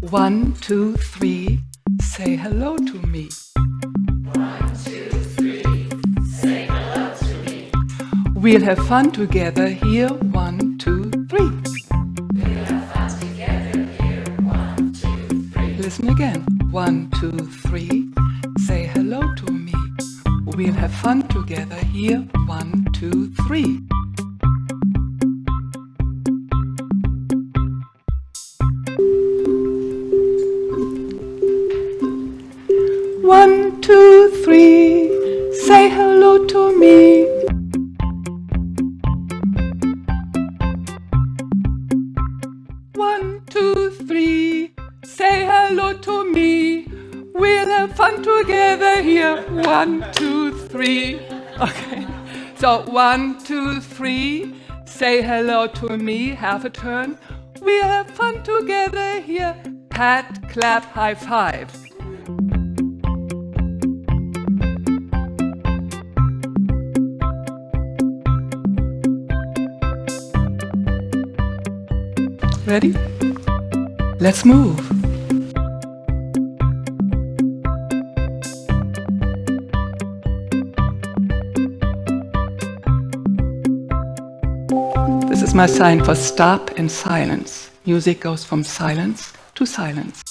1, 2, 3, say hello to me. 1, 2, 3, say hello to me. We'll have fun together here. 1, 2, 3. We'll have fun together here. 1, 2, 3. Listen again. 1, 2, 3, say hello to me. We'll have fun together here. 1, 2, 3. One, two, three, say hello to me. One, two, three, say hello to me. We'll have fun together here. 1, 2, 3. Okay. So 1, 2, 3, say hello to me. Half a turn. We'll have fun together here. Pat, clap, high five. Ready? Let's move. This is my sign for stop and silence. Music goes from silence to silence.